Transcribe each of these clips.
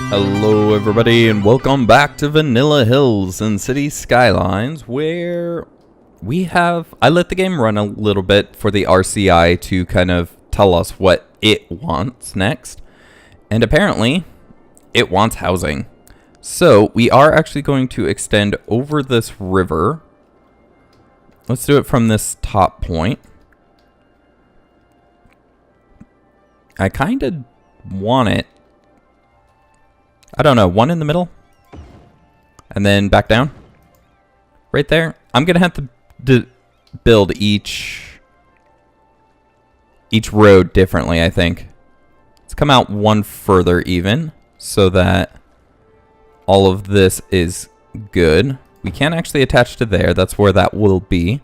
Hello everybody and welcome back to Vanilla Hills and City Skylines, where I let the game run a little bit for the RCI to kind of tell us what it wants next, and apparently it wants housing. So we are actually going to extend over this river. Let's do it from this top point. I kind of want it, I don't know, one in the middle and then back down right there. I'm gonna have to build each road differently, I think. Let's come out one further even so that all of this is good. We can't actually attach to there. That's where that will be.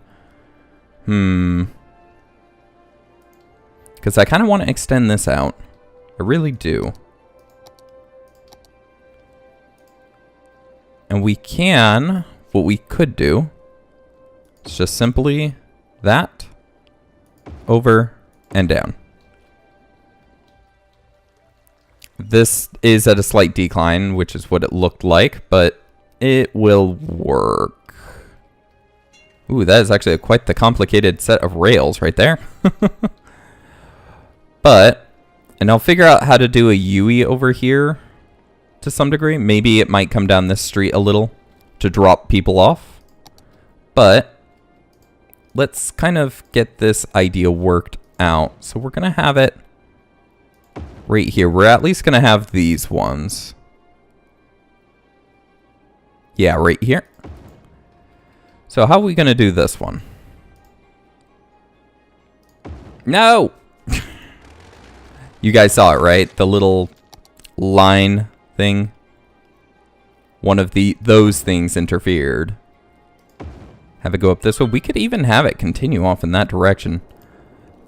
Because I kind of want to extend this out. I really do. And we can, what we could do, is just simply that, over and down. This is at a slight decline, which is what it looked like, but it will work. Ooh, that is actually quite the complicated set of rails right there. And I'll figure out how to do a UE over here to some degree. Maybe it might come down this street a little to drop people off. But let's kind of get this idea worked out. So we're going to have it right here. We're at least going to have these ones. Yeah, right here. So how are we going to do this one? No! You guys saw it, right? The little line thing. One of those things interfered. Have it go up this way. We could even have it continue off in that direction.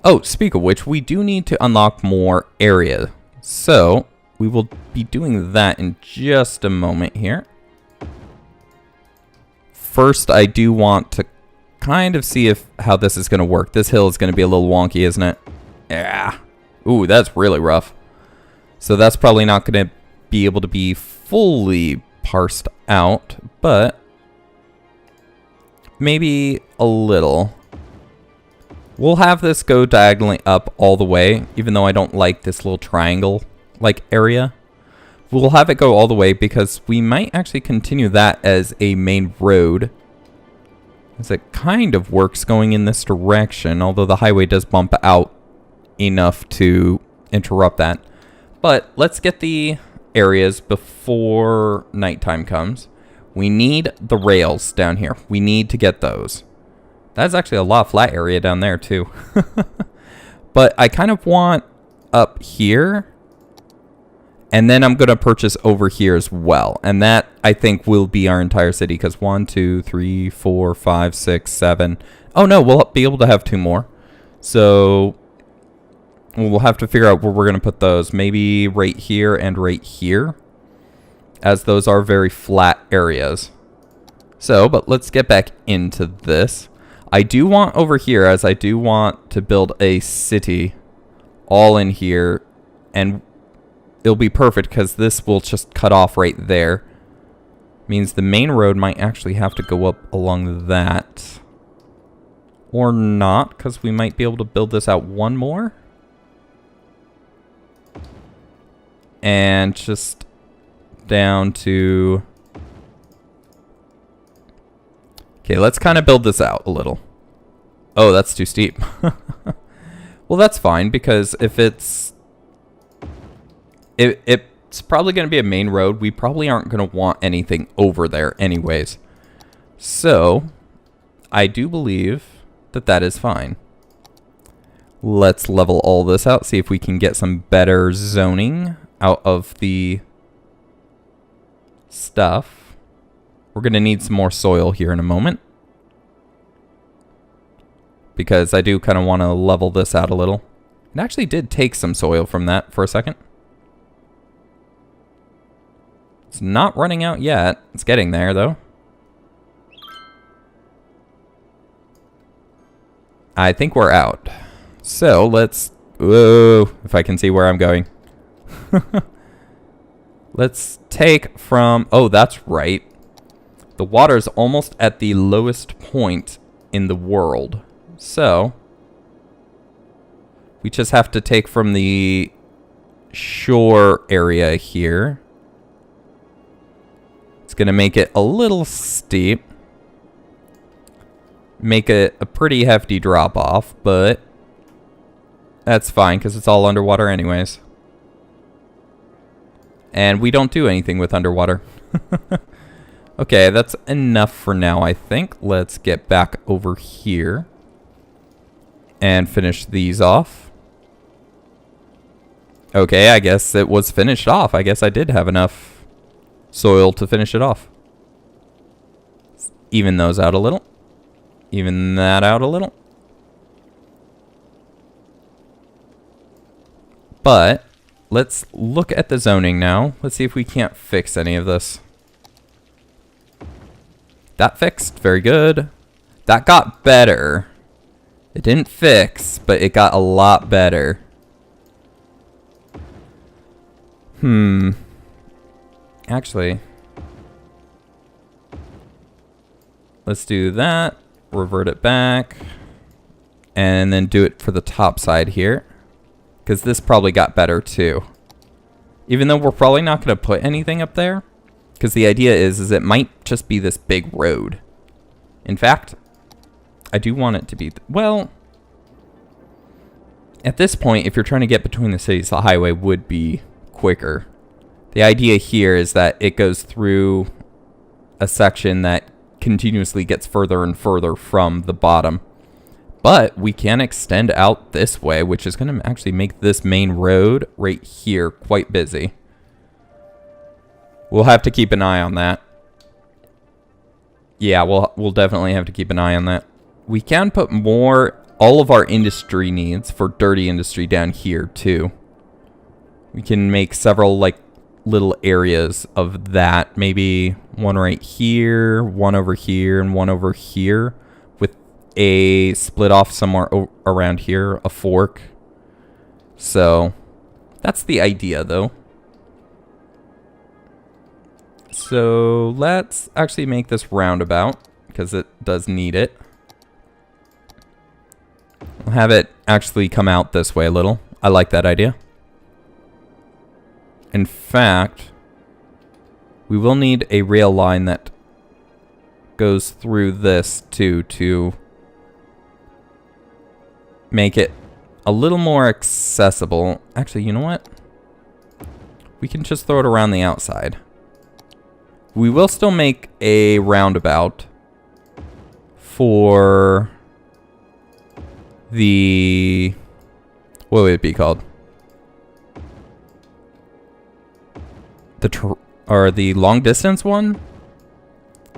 Oh, speak of which, we do need to unlock more area. So, we will be doing that in just a moment here. First, I do want to kind of see how this is going to work. This hill is going to be a little wonky, isn't it? Yeah. Ooh, that's really rough. So that's probably not going to be able to be fully parsed out, but maybe a little. We'll have this go diagonally up all the way, even though I don't like this little triangle-like area. We'll have it go all the way because we might actually continue that as a main road, as it kind of works going in this direction, although the highway does bump out enough to interrupt that. But let's get the areas before nighttime comes. We need the rails down here. We need to get those. That's actually a lot of flat area down there too. But I kind of want up here, and then I'm going to purchase over here as well. And that, I think, will be our entire city. Because 1, 2, 3, 4, 5, 6, 7. Oh no, we'll be able to have 2 more. So we'll have to figure out where we're going to put those. Maybe right here and right here, as those are very flat areas. So, but let's get back into this. I do want over here, as I do want to build a city all in here. And it'll be perfect because this will just cut off right there. Means the main road might actually have to go up along that. Or not, because we might be able to build this out one more. And just down to... Okay, let's kind of build this out a little. Oh, that's too steep. Well, that's fine, because if it's probably going to be a main road. We probably aren't going to want anything over there anyways. So, I do believe that that is fine. Let's level all this out, see if we can get some better zoning out of the stuff. We're going to need some more soil here in a moment, because I do kind of want to level this out a little. It actually did take some soil from that for a second. It's not running out yet. It's getting there, though. I think we're out. So let's Whoa, if I can see where I'm going. Let's take from... Oh, that's right. The water's almost at the lowest point in the world. So, we just have to take from the shore area here. It's going to make it a little steep. Make it a pretty hefty drop off, but that's fine because it's all underwater anyways. And we don't do anything with underwater. Okay, that's enough for now, I think. Let's get back over here and finish these off. Okay, I guess it was finished off. I guess I did have enough soil to finish it off. Even those out a little. Even that out a little. But let's look at the zoning now. Let's see if we can't fix any of this. That fixed. Very good. That got better. It didn't fix, but it got a lot better. Actually, let's do that. Revert it back. And then do it for the top side here. Because this probably got better too. Even though we're probably not going to put anything up there. Because the idea is it might just be this big road. In fact, I do want it to be... well, at this point, if you're trying to get between the cities, the highway would be quicker. The idea here is that it goes through a section that continuously gets further and further from the bottom. But we can extend out this way, which is going to actually make this main road right here quite busy. We'll have to keep an eye on that. Yeah, we'll definitely have to keep an eye on that. We can put all of our industry needs for dirty industry down here too. We can make several like little areas of that. Maybe one right here, one over here, and one over here with a split off somewhere around here, a fork. So that's the idea though. So let's actually make this roundabout because it does need it. We'll have it actually come out this way a little. I like that idea. In fact, we will need a rail line that goes through this too to make it a little more accessible. Actually, you know what? We can just throw it around the outside. We will still make a roundabout for the... what would it be called? The long distance one?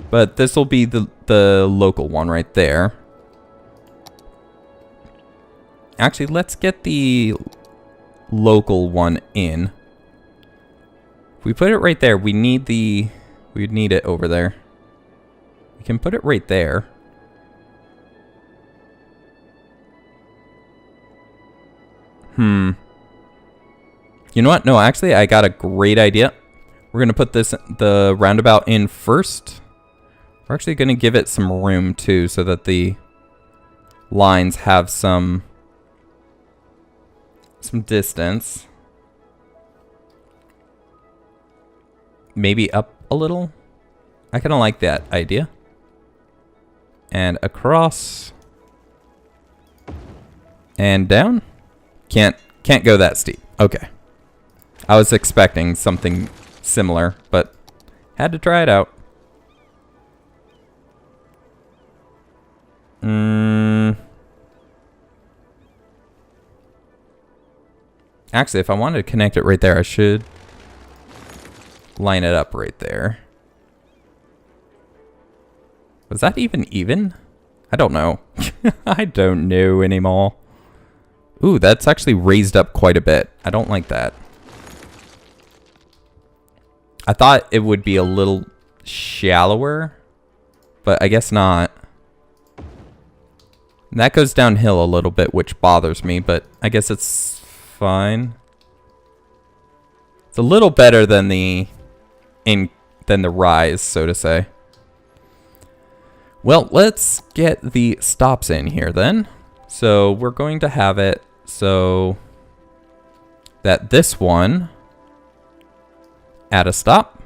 But this will be the local one right there. Actually, let's get the local one in. If we put it right there, we'd need it over there. We can put it right there. You know what? No, actually, I got a great idea. We're going to put the roundabout in first. We're actually going to give it some room too so that the lines have some distance. Maybe up a little. I kind of like that idea. And across. And down. Can't go that steep. Okay. I was expecting something similar, but had to try it out. Actually, if I wanted to connect it right there, I should line it up right there. Was that even? I don't know. I don't know anymore. Ooh, that's actually raised up quite a bit. I don't like that. I thought it would be a little shallower, but I guess not. And that goes downhill a little bit, which bothers me, but I guess it's fine. It's a little better than the rise, so to say. Well, let's get the stops in here then. So we're going to have it so that this one at a stop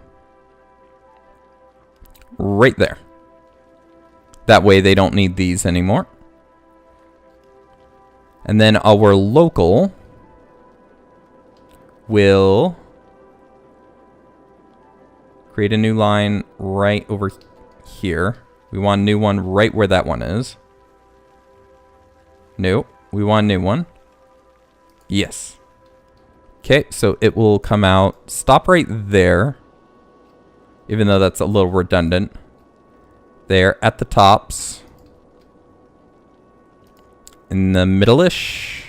right there. That way they don't need these anymore. And then our local will create a new line right over here. We want a new one right where that one is. No, we want a new one. Yes. Okay, so it will come out, stop right there, even though that's a little redundant. There at the tops. In the middle-ish.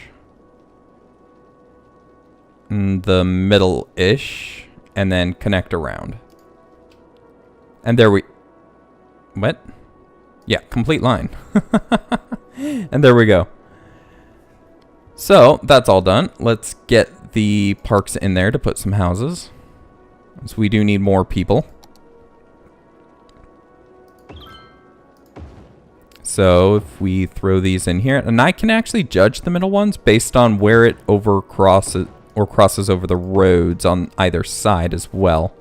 In the middle-ish. And then connect around. And there we... What? Yeah, complete line. And there we go. So, that's all done. Let's get the parks in there to put some houses. So we do need more people. So, if we throw these in here, and I can actually judge the middle ones based on where it crosses over the roads on either side as well.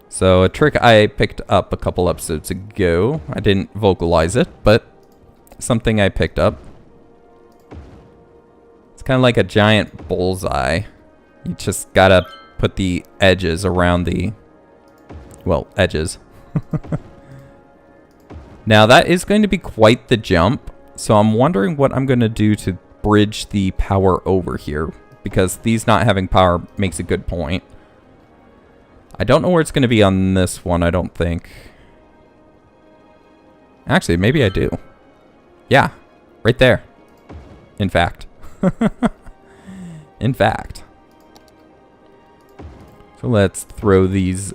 So, a trick I picked up a couple episodes ago. I didn't vocalize it, but something I picked up. It's kind of like a giant bullseye. You just gotta put the edges around the... well, edges. Now, that is going to be quite the jump. So, I'm wondering what I'm going to do to bridge the power over here. Because these not having power makes a good point. I don't know where it's going to be on this one, I don't think. Actually, maybe I do. Yeah, right there. In fact. In fact. So let's throw these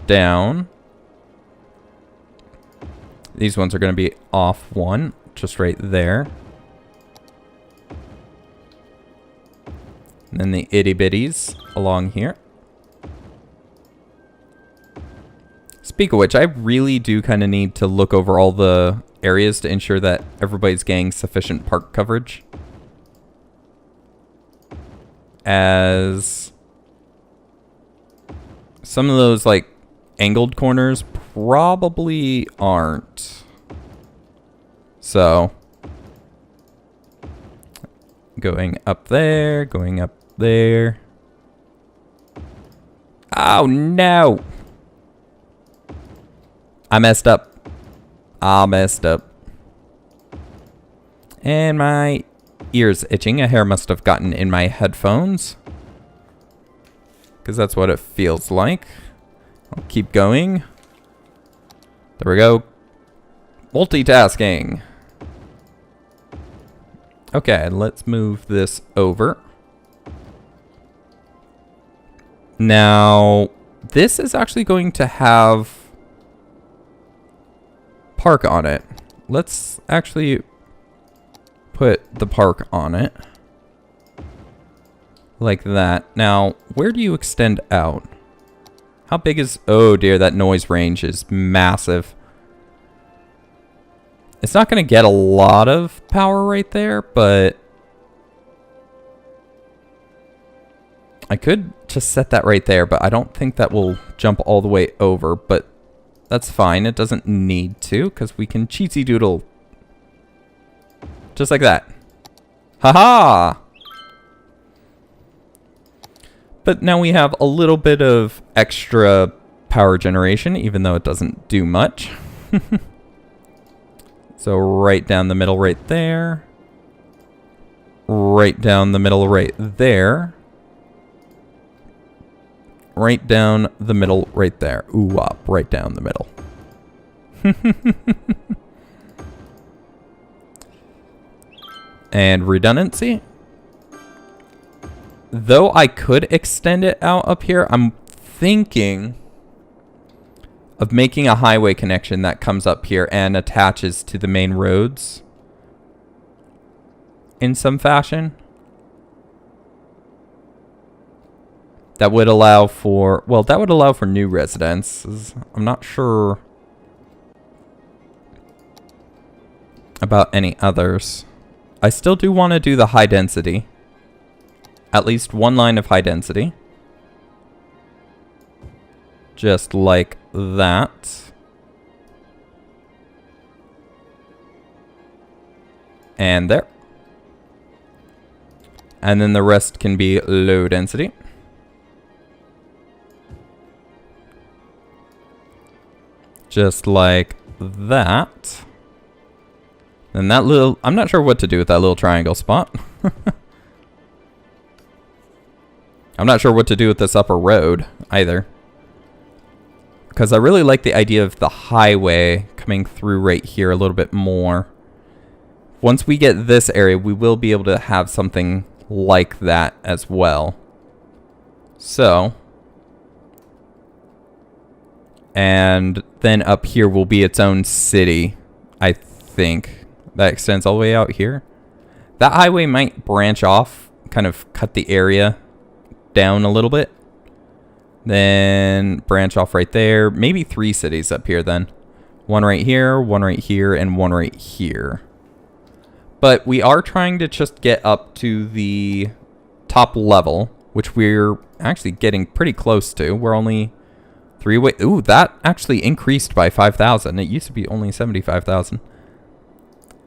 down. These ones are going to be off one, just right there. And then the itty bitties along here. Speak of which, I really do kind of need to look over all the areas to ensure that everybody's getting sufficient park coverage. As some of those like angled corners probably aren't. So going up there, going up there. Oh no! I messed up. I messed up. And my ear's itching. A hair must have gotten in my headphones. Because that's what it feels like. I'll keep going. There we go. Multitasking. Okay, let's move this over. Now, this is actually going to have park on it. Let's actually put the park on it. Like that. Now, where do you extend out? How big is... oh dear, that noise range is massive. It's not going to get a lot of power right there, but I could just set that right there, but I don't think that will jump all the way over, but that's fine. It doesn't need to, because we can cheatsy doodle. Just like that. Haha! But now we have a little bit of extra power generation, even though it doesn't do much. So right down the middle right there. Right down the middle right there. Right down the middle right there. Ooh, up, right down the middle. And redundancy. Though I could extend it out up here, I'm thinking of making a highway connection that comes up here and attaches to the main roads. in some fashion. That would allow for, well, that would allow for new residences. I'm not sure about any others. I still do want to do the high density. At least one line of high density. Just like that. And there. And then the rest can be low density. Just like that. And that little, I'm not sure what to do with that little triangle spot. I'm not sure what to do with this upper road either. Because I really like the idea of the highway coming through right here a little bit more. Once we get this area, we will be able to have something like that as well. So. And then up here will be its own city, I think. That extends all the way out here. That highway might branch off, kind of cut the area down a little bit. Then branch off right there. Maybe 3 cities up here then. One right here, and one right here. But we are trying to just get up to the top level, which we're actually getting pretty close to. We're only 3 away. Ooh, that actually increased by 5,000. It used to be only 75,000.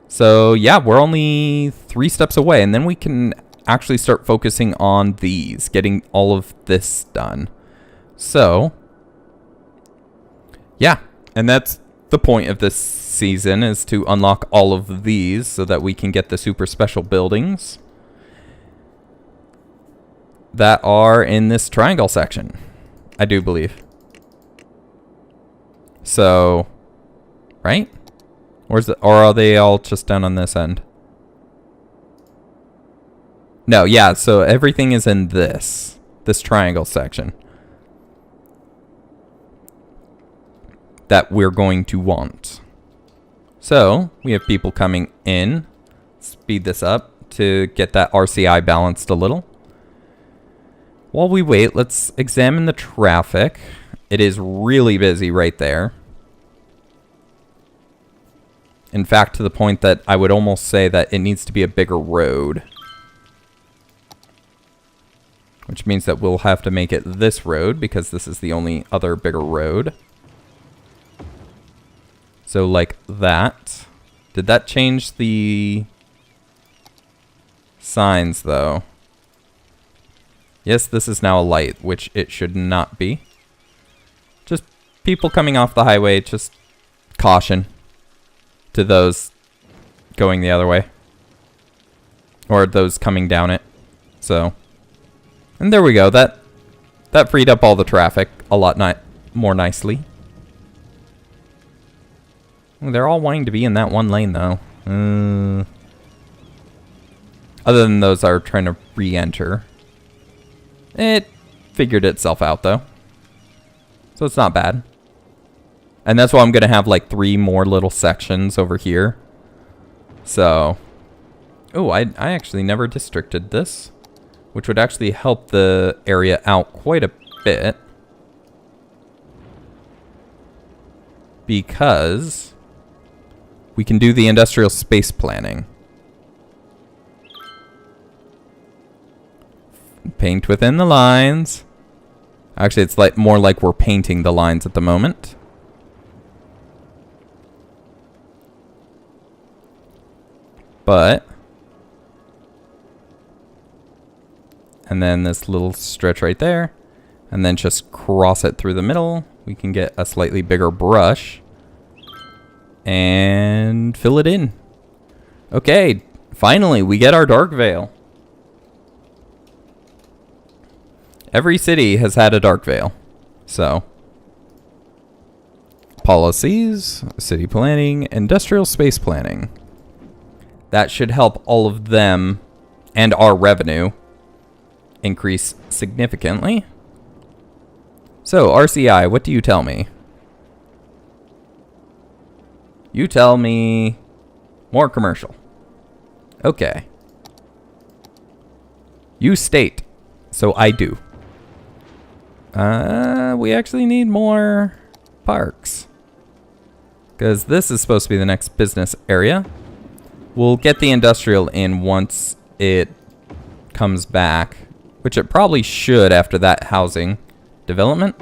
So yeah, we're only 3 steps away, and then we can actually start focusing on these, getting all of this done. So yeah, and that's the point of this season, is to unlock all of these so that we can get the super special buildings that are in this triangle section, I do believe. So, right? Or are they all just down on this end? No, yeah, so everything is in this triangle section that we're going to want. So, we have people coming in. Speed this up to get that RCI balanced a little. While we wait, let's examine the traffic. It is really busy right there. In fact, to the point that I would almost say that it needs to be a bigger road. Which means that we'll have to make it this road, because this is the only other bigger road. So like that. Did that change the signs though? Yes, this is now a light, which it should not be. Just people coming off the highway, just caution to those going the other way. Or those coming down it. So. And there we go. That freed up all the traffic a lot more nicely. They're all wanting to be in that one lane though. Other than those are trying to re-enter. It figured itself out though. So it's not bad. And that's why I'm going to have like 3 more little sections over here. So. Oh, I actually never districted this. Which would actually help the area out quite a bit. Because we can do the industrial space planning. Paint within the lines. Actually, it's like more like we're painting the lines at the moment. But and then this little stretch right there, and then just cross it through the middle. We can get a slightly bigger brush and fill it in. Okay, finally we get our dark veil. Every city has had a dark veil. So, policies, city planning, industrial space planning. That should help all of them and our revenue increase significantly. So, RCI, what do you tell me? You tell me more commercial. Okay. You state. So I do. We actually need more parks. Because this is supposed to be the next business area. We'll get the industrial in once it comes back. Which it probably should after that housing development.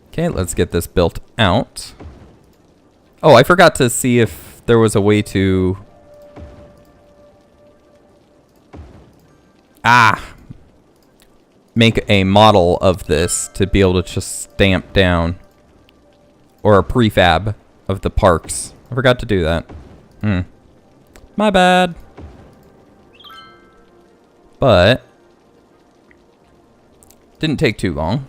Okay, let's get this built out. Oh, I forgot to see if there was a way to... make a model of this to be able to just stamp down. Or a prefab of the parks. I forgot to do that. My bad. But didn't take too long.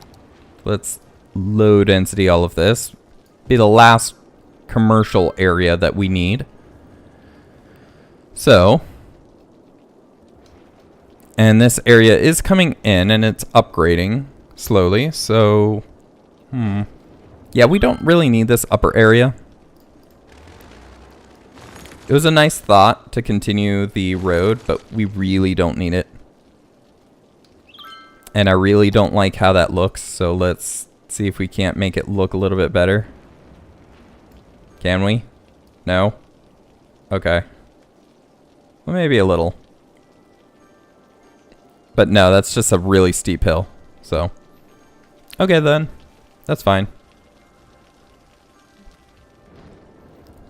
Let's low density all of this. Be the last commercial area that we need. So, and this area is coming in and it's upgrading slowly. So, yeah, we don't really need this upper area. It was a nice thought to continue the road, but we really don't need it. And I really don't like how that looks, so let's see if we can't make it look a little bit better. Can we? No? Okay. Well, maybe a little. But no, that's just a really steep hill, so. Okay then, that's fine.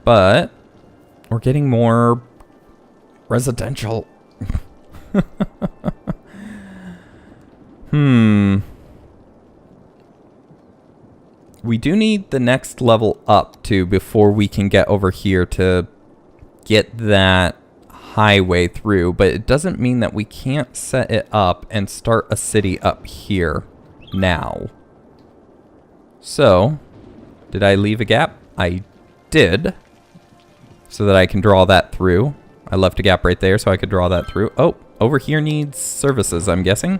But we're getting more residential. We do need the next level up too before we can get over here to get that highway through, but it doesn't mean that we can't set it up and start a city up here now. So, did I leave a gap? I did. So that I can draw that through. I left a gap right there so I could draw that through. Oh, over here needs services, I'm guessing.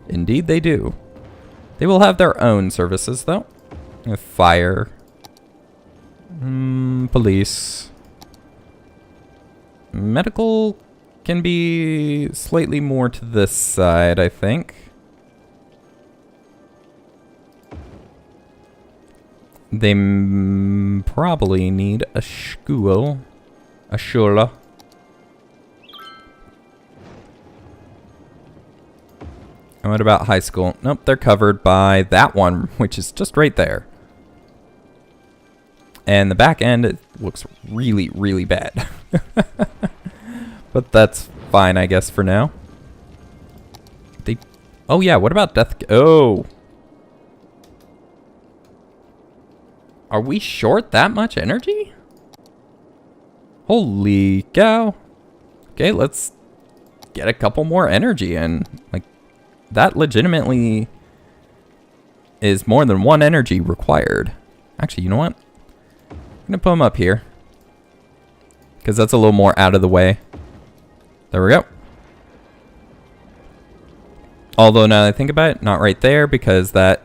Indeed they do. They will have their own services though. Fire. Police. Medical can be slightly more to this side, I think. They probably need a school. A shula. And what about high school? Nope, they're covered by that one, which is just right there. And the back end, it looks really, really bad. But that's fine, I guess, for now. Oh yeah, what about death? Oh. Are we short that much energy? Holy cow. Okay, let's get a couple more energy in. Like, that legitimately is more than one energy required. Actually, you know what? I'm gonna put them up here. Because that's a little more out of the way. There we go. Although now that I think about it, not right there because that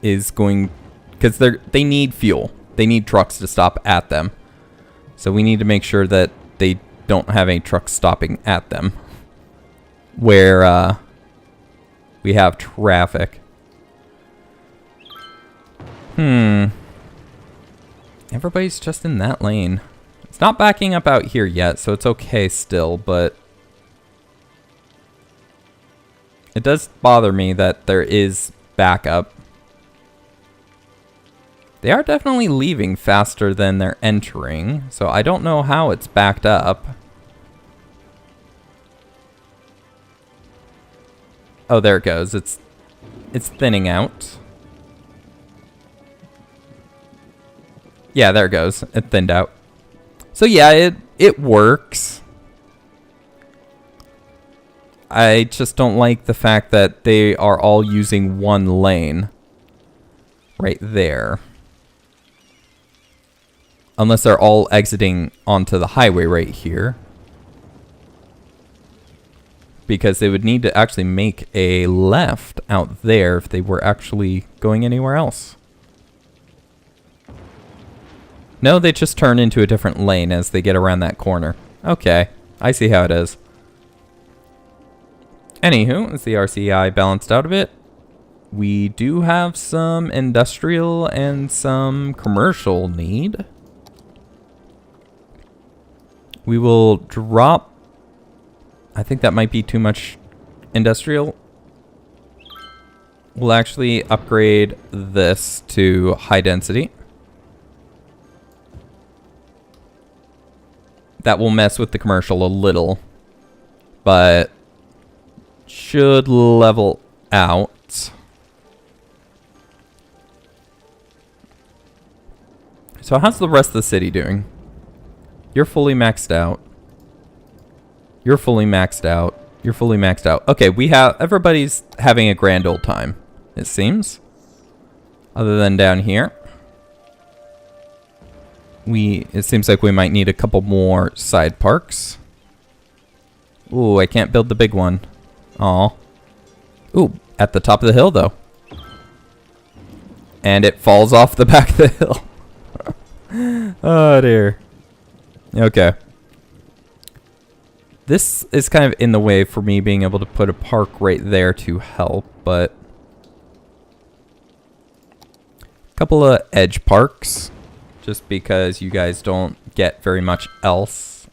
is going... Because they need fuel. They need trucks to stop at them. So we need to make sure that they don't have any trucks stopping at them. Where we have traffic. Everybody's just in that lane. It's not backing up out here yet, so it's okay still, but... It does bother me that there is backup. They are definitely leaving faster than they're entering, so I don't know how it's backed up. Oh, there it goes. It's thinning out. Yeah, there it goes. It thinned out. So yeah, it works. I just don't like the fact that they are all using one lane right there. Unless they're all exiting onto the highway right here. Because they would need to actually make a left out there if they were actually going anywhere else. No, they just turn into a different lane as they get around that corner. Okay, I see how it is. Anywho, is the RCI balanced out a bit? We do have some industrial and some commercial need. We will drop... I think that might be too much industrial. We'll actually upgrade this to high density. That will mess with the commercial a little, but should level out. So how's the rest of the city doing? You're fully maxed out. You're fully maxed out. You're fully maxed out. Okay, everybody's having a grand old time, it seems. Other than down here. It seems like we might need a couple more side parks. Ooh, I can't build the big one. Aw. Ooh, at the top of the hill though. And it falls off the back of the hill. Oh dear. Okay. This is kind of in the way for me being able to put a park right there to help, but... a couple of edge parks. Just because you guys don't get very much else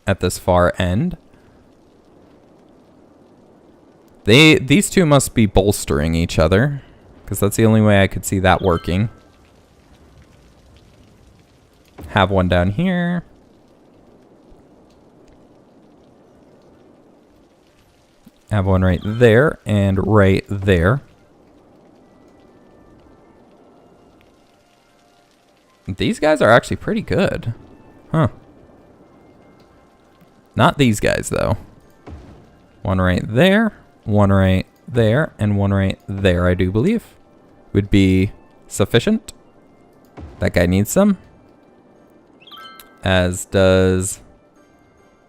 at this far end. These two must be bolstering each other, because that's the only way I could see that working. Have one down here. Have one right there and right there. These guys are actually pretty good. Huh. Not these guys, though. One right there, one right there, and one right there, I do believe. Would be sufficient. That guy needs some. As does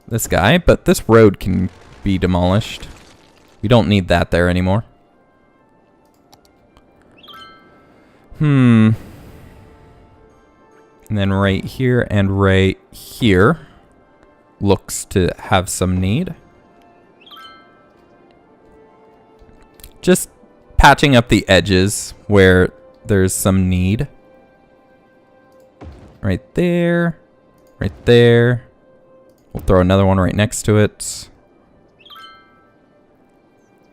this guy, but this road can be demolished. We don't need that there anymore. And then right here and right here looks to have some need. Just patching up the edges where there's some need. Right there. Right there. We'll throw another one right next to it.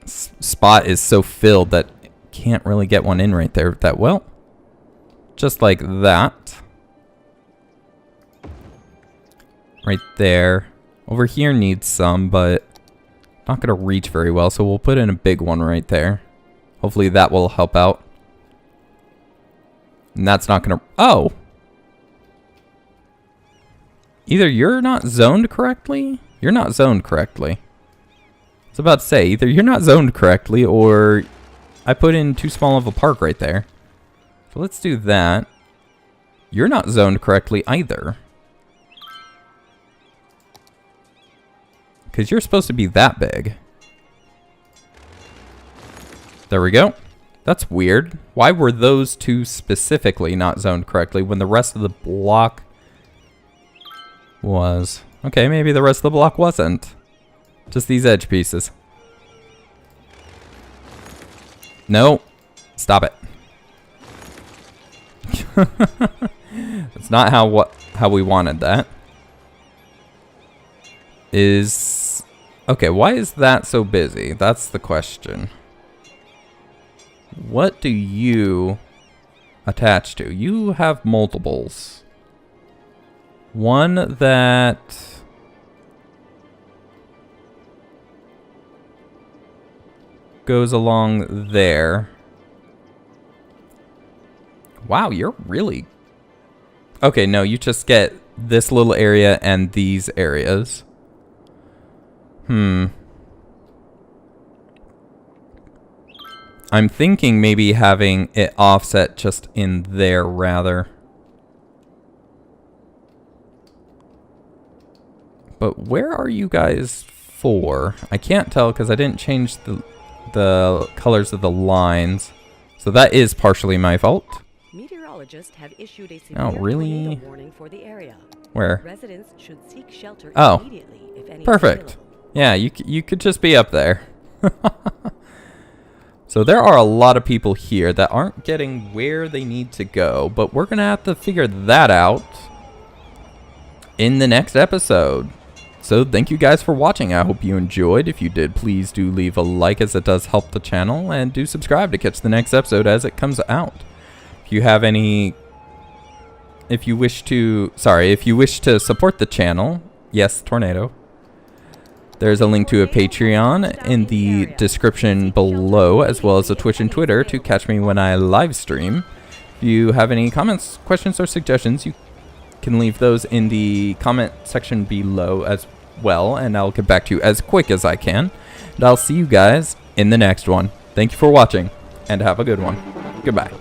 Spot is so filled that can't really get one in right there that well. Just like that. Right there. Over here needs some, but not going to reach very well, so we'll put in a big one right there. Hopefully that will help out. And that's not going to... Oh! Either you're not zoned correctly, you're not zoned correctly. I was about to say, either you're not zoned correctly, or I put in too small of a park right there. So let's do that. You're not zoned correctly either. Because you're supposed to be that big. There we go. That's weird. Why were those two specifically not zoned correctly when the rest of the block was? Okay, maybe the rest of the block wasn't. Just these edge pieces. No. Stop it. That's not how we wanted that. Okay, why is that so busy? That's the question. What do you attach to? You have multiples. One that goes along there. Wow, you're really... Okay, no, you just get this little area and these areas. I'm thinking maybe having it offset just in there rather. But where are you guys for? I can't tell because I didn't change the colors of the lines. So that is partially my fault. meteorologists have issued a severe Oh, really? tornado warning for the area. Where? Residents should seek shelter Oh. immediately if any is Perfect. available. Yeah, you could just be up there. So there are a lot of people here that aren't getting where they need to go, but we're going to have to figure that out in the next episode. So thank you guys for watching. I hope you enjoyed. If you did, please do leave a like, as it does help the channel, and do subscribe to catch the next episode as it comes out. If you have any, if you wish to support the channel, yes, tornado. There's a link to a Patreon in the description below, as well as a Twitch and Twitter to catch me when I live stream. If you have any comments, questions, or suggestions, you can leave those in the comment section below as well, and I'll get back to you as quick as I can. And I'll see you guys in the next one. Thank you for watching, and have a good one. Goodbye.